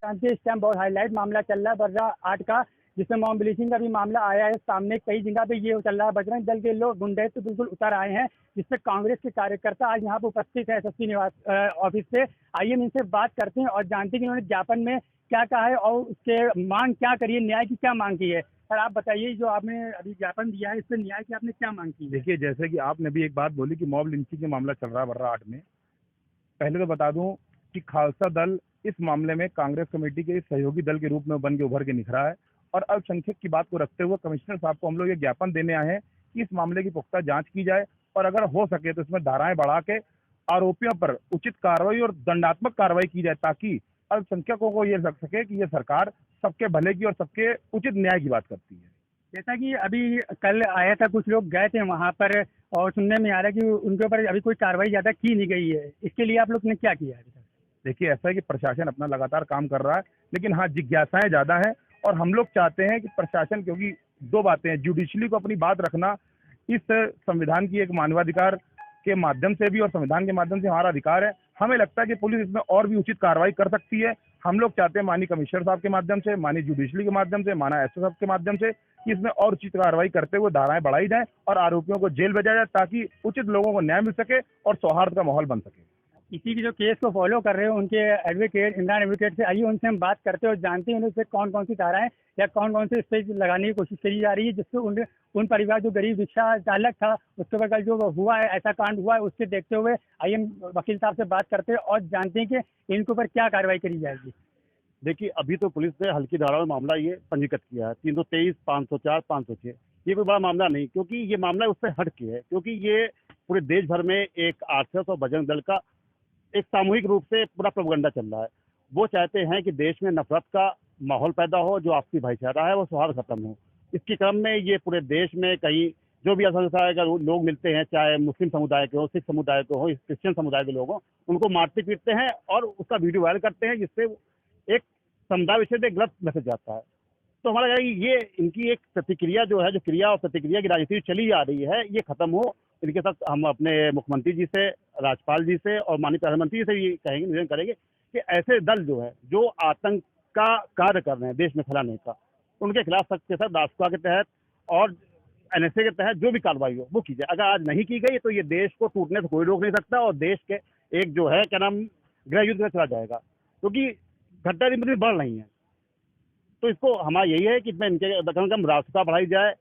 जानते हैं इस टाइम बहुत हाईलाइट मामला चल रहा है बर्रा आर्ट का, जिसमें मॉब ब्लीचिंग का भी मामला आया है सामने। कई जगह पे ये चल रहा है, बजरंग दल के लोग गुंडे तो बिल्कुल उतर आए हैं, जिससे कांग्रेस के कार्यकर्ता आज यहाँ पर उपस्थित है एसएसपी निवास ऑफिस से। आइए हम इनसे बात करते हैं और जानते हैं कि उन्होंने ज्ञापन में क्या कहा है और उसके मांग क्या करी है, न्याय की क्या मांग की है। सर आप बताइए, जो आपने अभी ज्ञापन दिया है, इससे न्याय की आपने क्या मांग की है? देखिए, जैसे कि आपने भी एक बात बोली कि मॉब लिंचिंग का मामला चल रहा है बर्रा आर्ट में। पहले तो बता दूं कि खालसा दल इस मामले में कांग्रेस कमेटी के सहयोगी दल के रूप में बन के उभर के निखरा है और अल्पसंख्यक की बात को रखते हुए कमिश्नर साहब को हम लोग ये ज्ञापन देने आए हैं कि इस मामले की पुख्ता जांच की जाए और अगर हो सके तो इसमें धाराएं बढ़ा के आरोपियों पर उचित कार्रवाई और दंडात्मक कार्रवाई की जाए, ताकि अल्पसंख्यकों को ये लग सके कि ये सरकार सबके भले की और सबके उचित न्याय की बात करती है। जैसा कि अभी कल आया था, कुछ लोग गए थे वहां पर और सुनने में आ रहा है कि उनके ऊपर अभी कोई कार्रवाई ज्यादा की नहीं गई है। इसके लिए आप लोग ने क्या किया है? देखिए, ऐसा है कि प्रशासन अपना लगातार काम कर रहा है, लेकिन हाँ, जिज्ञासाएं ज्यादा है और हम लोग चाहते हैं कि प्रशासन, क्योंकि दो बातें हैं, जुडिशली को अपनी बात रखना इस संविधान की एक मानवाधिकार के माध्यम से भी और संविधान के माध्यम से हमारा अधिकार है। हमें लगता है कि पुलिस इसमें और भी उचित कार्रवाई कर सकती है। हम लोग चाहते हैं माननीय कमिश्नर साहब के माध्यम से, माननीय जुडिशली के माध्यम से, माननीय एसओ साहब के माध्यम से कि इसमें और उचित कार्रवाई करते हुए धाराएं बढ़ाई जाए और आरोपियों को जेल भेजा जाए, ताकि उचित लोगों को न्याय मिल सके और सौहार्द का माहौल बन सके। इसी की जो केस को फॉलो कर रहे हो उनके एडवोकेट इमरान एडवोकेट से, आइए उनसे हम बात करते हैं और जानते हैं उनसे कौन कौन सी धाराएं या कौन कौन से स्टेज लगाने की कोशिश करी जा रही है, जिससे उन परिवार जो गरीब रिक्शा चालक था उसके ऊपर कल जो हुआ है, ऐसा कांड हुआ है, उसके देखते हुए आइए हम वकील साहब से बात करते हैं और जानते हैं कि इनके ऊपर क्या कार्रवाई करी जाएगी। देखिए, अभी तो पुलिस ने हल्की धारा में मामला ये पंजीकृत किया है 323, 504, 506। ये कोई बड़ा मामला नहीं, क्योंकि ये मामला उससे हट के है, क्योंकि ये पूरे देश भर में एक आरएसएस और बजरंग दल का एक सामूहिक रूप से पूरा प्रोपेगेंडा चल रहा है। वो चाहते हैं कि देश में नफरत का माहौल पैदा हो, जो आपसी भाईचारा है वो सौहार्द खत्म हो। इसके क्रम में ये पूरे देश में कहीं जो भी असंख्य लोग मिलते हैं, चाहे मुस्लिम समुदाय के हो, सिख समुदाय के हो, क्रिश्चियन समुदाय के लोग हो, उनको मारते पीटते हैं और उसका वीडियो वायरल करते हैं, जिससे एक समुदाय विषय एक गलत मैसेज जाता है। तो हमारा ये इनकी एक प्रतिक्रिया जो है, जो क्रिया और प्रतिक्रिया की राजनीति चली आ रही है, ये खत्म हो। इनके साथ हम अपने मुख्यमंत्री जी से, राज्यपाल जी से और माननीय प्रधानमंत्री जी से ये कहेंगे, निवेदन करेंगे कि ऐसे दल जो है जो आतंक का कार्य कर रहे हैं देश में फैलाने का, उनके खिलाफ सख्त के साथ राष्ट्रपति के तहत और एनएसए के तहत जो भी कार्रवाई हो वो की जाए। अगर आज नहीं की गई तो ये देश को टूटने से कोई रोक नहीं सकता और देश के एक जो है क्या नाम गृह युद्ध में चला जाएगा, क्योंकि घटना दिन बढ़ रही है। तो इसको हमारा यही है कि इनके कम से कम राष्ट्रता बढ़ाई जाए,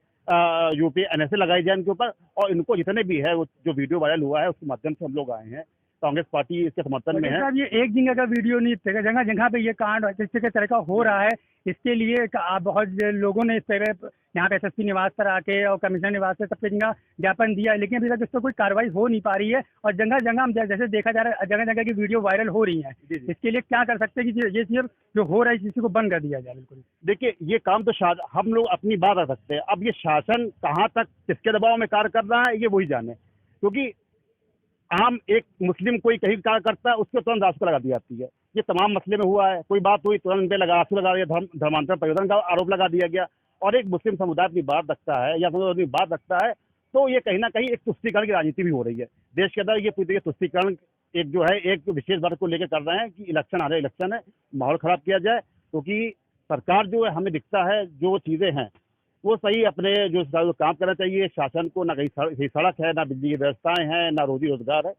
यूपी एनएसए लगाई जाए इनके ऊपर, और इनको जितने भी है वो जो वीडियो वायरल हुआ है उसके माध्यम से हम लोग आए हैं। कांग्रेस पार्टी इसके समर्थन में है। ये एक जगह का वीडियो नहीं, जगह जगह पे ये कांड इस तरह का हो रहा है। इसके लिए बहुत लोगों ने इस तरह यहाँ पे एसएसपी निवास पर आके और कमिश्नर निवास से सबसे जगह ज्ञापन दिया है, लेकिन अभी तक इस पर कोई कार्रवाई हो नहीं पा रही है और जगह जगह हम जैसे देखा जा रहा है जगह जगह की वीडियो वायरल हो रही है। इसके लिए क्या कर सकते हैं कि ये चीज जो हो रहा है इसी को बंद कर दिया जाए? बिल्कुल देखिए, ये काम तो हम लोग अपनी बात रख सकते हैं, अब ये शासन कहाँ तक किसके दबाव में कार्य कर रहा है ये वही जाने, क्योंकि आम एक मुस्लिम कोई कहीं कार्य करता है उसको तुरंत राष्ट्र लगा दी जाती है। ये तमाम मसले में हुआ है, कोई बात हुई तुरंत पे लगा दिया, धर्मांतरण परिवर्तन का आरोप लगा दिया गया। और एक मुस्लिम समुदाय अपनी बात रखता है या अपनी बात रखता है तो ये कहीं ना कहीं एक तुष्टीकरण की राजनीति भी हो रही है देश के अंदर। ये पूरी तुष्टीकरण एक जो है एक विशेष वर्ग को लेकर कर रहे हैं कि इलेक्शन आ रहे, इलेक्शन है, माहौल खराब किया जाए, क्योंकि सरकार जो है हमें दिखता है जो चीजें हैं वो सही अपने जो काम करना चाहिए। शासन को ना कहीं सड़क है, ना बिजली की व्यवस्थाएं हैं, ना रोजी रोजगार है,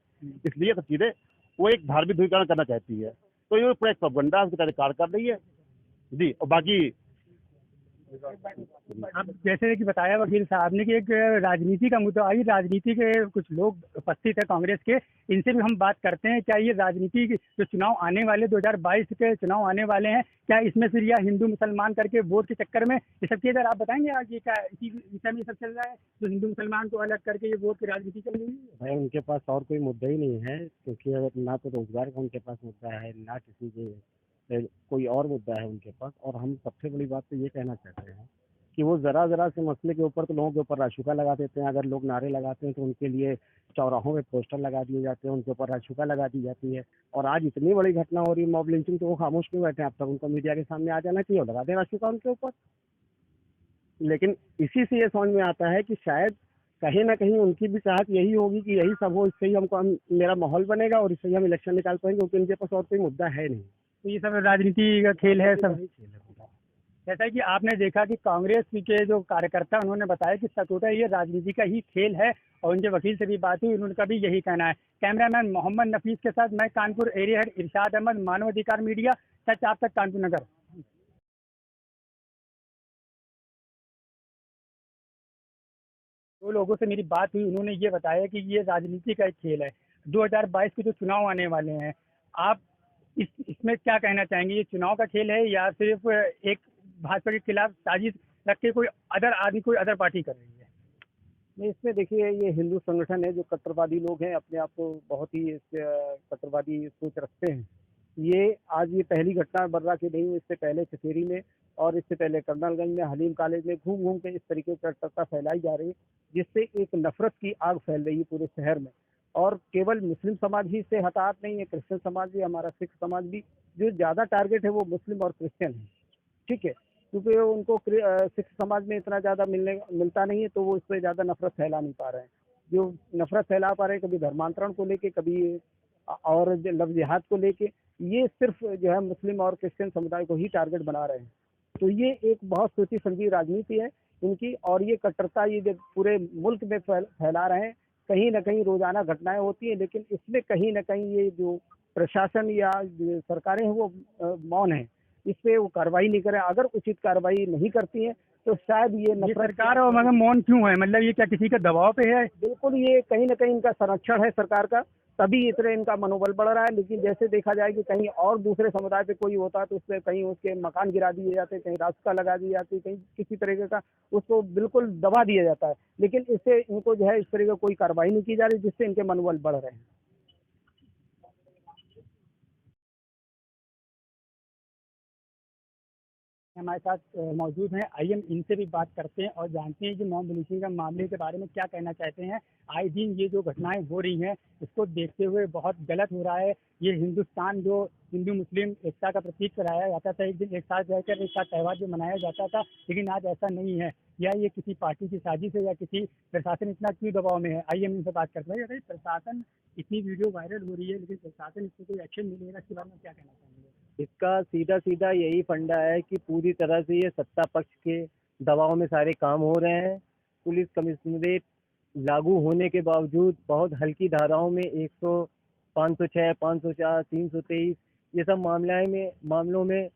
इसलिए सब चीजें वो एक धार्मिक ध्रुवीकरण करना चाहती है। तो ये पूरा एक प्रोपेगेंडा उसकी तरह कार्य कर रही है जी। और बाकी अब जैसे कि बताया वकील साहब ने कि एक राजनीति का मुद्दा आई, राजनीति के कुछ लोग उपस्थित है कांग्रेस के, इनसे भी हम बात करते हैं। क्या ये राजनीति जो चुनाव आने वाले 2022 के चुनाव आने वाले हैं, क्या इसमें फिर यह हिंदू मुसलमान करके वोट के चक्कर में ये सब चीज़ आप बताएंगे आज ये क्या इसी विषय में सब चल रहा है, जो हिंदू मुसलमान को अलग करके ये वोट की राजनीति चल रही है? भाई उनके पास और कोई मुद्दा ही नहीं है, क्योंकि अगर ना तो रोजगार का उनके पास मुद्दा है, ना किसी के कोई और मुद्दा है उनके पास। और हम सबसे बड़ी बात तो ये कहना चाहते हैं कि वो ज़रा से मसले के ऊपर तो लोगों के ऊपर राशुका लगा देते हैं। अगर लोग नारे लगाते हैं तो उनके लिए चौराहों में पोस्टर लगा दिए जाते हैं, उनके ऊपर राशुका लगा दी जाती है। और आज इतनी बड़ी घटना हो रही है मॉब लिंचिंग, तो वो खामोश क्यों बैठे हैं? अब तक उनको मीडिया के सामने आ जाना चाहिए और लगा दें राशुका उनके ऊपर। लेकिन इसी से ये समझ में आता है कि शायद कहीं ना कहीं उनकी भी चाहत यही होगी कि यही सब हो, इससे ही मेरा माहौल बनेगा और इससे ही हम इलेक्शन निकाल पाएंगे, क्योंकि इनके पास और कोई मुद्दा है नहीं। तो ये सब राजनीति का खेल है सब। जैसा कि आपने देखा कि कांग्रेस के जो कार्यकर्ता उन्होंने बताया कि सचोटा ये राजनीति का ही खेल है, और उनके वकील से भी बात हुई, उनका भी यही कहना है। कैमरामैन मोहम्मद नफीस के साथ मैं कानपुर एरिया हेड इरशाद अहमद, मानव अधिकार मीडिया, सच आप तक, कानपुर नगर। दो लोगों से मेरी बात हुई, उन्होंने ये बताया कि ये राजनीति का एक खेल है। 2022 के जो चुनाव आने वाले हैं, आप इसमें क्या कहना चाहेंगे? ये चुनाव का खेल है या सिर्फ एक भाजपा के खिलाफ साजिश रख के कोई अदर आदमी, कोई अदर पार्टी कर रही है? नहीं, इसमें देखिए ये हिंदू संगठन है, जो कट्टरवादी लोग हैं, अपने आप को बहुत ही कट्टरवादी सोच रखते हैं। ये आज ये पहली घटना बर्रा की नहीं, इससे पहले चचेरी में और इससे पहले कर्नलगंज में, हलीम कॉलेज में घूम घूम के इस तरीके की कट्टरता फैलाई जा रही है, जिससे एक नफरत की आग फैल रही है पूरे शहर में। और केवल मुस्लिम समाज ही इससे हताहत नहीं है, क्रिश्चियन समाज भी, हमारा सिख समाज भी। जो ज़्यादा टारगेट है वो मुस्लिम और क्रिश्चियन है, ठीक है, क्योंकि उनको सिख समाज में इतना ज़्यादा मिलता नहीं है, तो वो इस पर ज़्यादा नफरत फैला नहीं पा रहे हैं। जो नफरत फैला पा रहे हैं कभी धर्मांतरण को लेके, कभी और लव जिहाद को लेके, ये सिर्फ जो है मुस्लिम और क्रिश्चियन समुदाय को ही टारगेट बना रहे हैं। तो ये एक बहुत सोची समझी राजनीति है इनकी, और ये कट्टरता ये जब पूरे मुल्क में फैला रहे हैं। कहीं ना कहीं रोजाना घटनाएं होती हैं, लेकिन इसमें कहीं ना कहीं ये जो प्रशासन या जो सरकारें हैं वो मौन है, इस पे वो कार्रवाई नहीं करें। अगर उचित कार्रवाई नहीं करती है तो शायद ये सरकार और मगर मौन क्यों है? मतलब ये क्या किसी के दबाव पे है? बिल्कुल, ये कहीं ना कहीं इनका संरक्षण है सरकार का, तभी इतना इनका मनोबल बढ़ रहा है। लेकिन जैसे देखा जाए कि कहीं और दूसरे समुदाय पे कोई होता है तो उससे कहीं उसके मकान गिरा दिए जाते, कहीं रास्ता लगा दी जाती, कहीं किसी तरीके का उसको बिल्कुल दबा दिया जाता है। लेकिन इससे इनको जो है इस तरीके कोई कार्रवाई नहीं की जा रही, जिससे इनके मनोबल बढ़ रहे हैं। हमारे साथ मौजूद हैं, आइए हम इनसे भी बात करते हैं और जानते हैं कि मॉब लिंचिंग का मामले के बारे में क्या कहना चाहते हैं। आए दिन ये जो घटनाएं हो रही हैं, इसको देखते हुए बहुत गलत हो रहा है। ये हिंदुस्तान जो हिंदू मुस्लिम एकता का प्रतीक कराया जाता था, एक दिन एक साथ रहकर एक साथ त्यौहार जो मनाया जाता था, लेकिन आज ऐसा नहीं है। या ये किसी पार्टी की साजिश है या किसी प्रशासन इतना क्यों दबाव में है? आइए हम इनसे बात करते हैं। प्रशासन, इतनी वीडियो वायरल हो रही है लेकिन प्रशासन इस पर कोई एक्शन नहीं ले रहा, इसके बारे में क्या कहना चाहेंगे? इसका सीधा सीधा यही फंडा है कि पूरी तरह से ये सत्ता पक्ष के दबाव में सारे काम हो रहे हैं। पुलिस कमिश्नरेट लागू होने के बावजूद बहुत हल्की धाराओं में 100, 506, 504, 323 ये सब मामलों में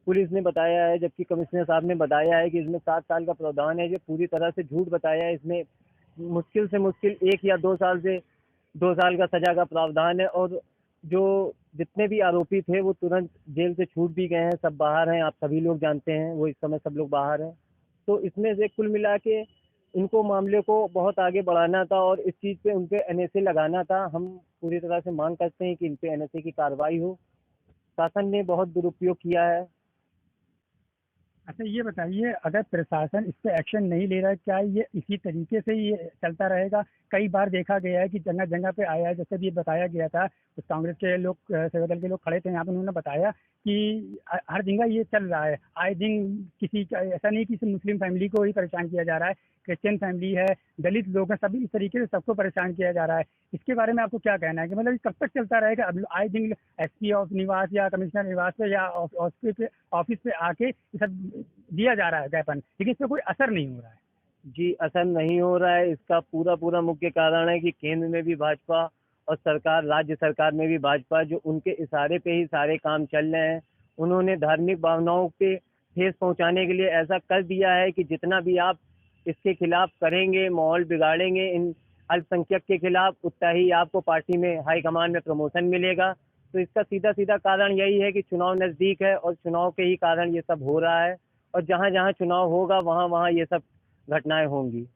पुलिस ने बताया है, जबकि कमिश्नर साहब ने बताया है कि इसमें 7 साल का प्रावधान है। जो पूरी तरह से झूठ बताया है। इसमें मुश्किल से मुश्किल 1 या 2 साल का सजा का प्रावधान है। और जो जितने भी आरोपी थे वो तुरंत जेल से छूट भी गए हैं, सब बाहर हैं। आप सभी लोग जानते हैं, वो इस समय सब लोग बाहर हैं। तो इसमें से कुल मिला के इनको मामले को बहुत आगे बढ़ाना था और इस चीज़ पे उनपे NSA लगाना था। हम पूरी तरह से मांग करते हैं कि इन पे NSA की कार्रवाई हो। शासन ने बहुत दुरुपयोग किया है। अच्छा, ये बताइए, अगर प्रशासन इस पर एक्शन नहीं ले रहा है, क्या ये इसी तरीके से ये चलता रहेगा? कई बार देखा गया है कि जगह जगह पे आया है, जैसे भी बताया गया था, कुछ कांग्रेस के लोग, सेवा दल के लोग खड़े थे यहाँ पे, उन्होंने बताया कि हर जगह ये चल रहा है। आए दिन किसी का ऐसा नहीं कि सिर्फ मुस्लिम फैमिली को ही परेशान किया जा रहा है, क्रिश्चियन फैमिली है, दलित लोग हैं, सभी इस तरीके से सबको परेशान किया जा रहा है। इसके बारे में आपको क्या कहना है कि मतलब कब तक चलता रहेगा? अब आए दिन SP ऑफ निवास या कमिश्नर निवास पे या ऑफिस पे आके ये सब दिया जा रहा है ज्ञापन, लेकिन इस पर कोई असर नहीं हो रहा है। जी, असर नहीं हो रहा है। इसका पूरा मुख्य कारण है कि केंद्र में भी भाजपा और राज्य सरकार में भी भाजपा, जो उनके इशारे पे ही सारे काम चल रहे हैं। उन्होंने धार्मिक भावनाओं पे ठेस पहुंचाने के लिए ऐसा कर दिया है कि जितना भी आप इसके खिलाफ करेंगे, माहौल बिगाड़ेंगे इन अल्पसंख्यक के खिलाफ, उतना ही आपको पार्टी में हाईकमान में प्रमोशन मिलेगा। तो इसका सीधा कारण यही है कि चुनाव नज़दीक है और चुनाव के ही कारण ये सब हो रहा है। और जहाँ जहाँ चुनाव होगा वहाँ ये सब घटनाएं होंगी।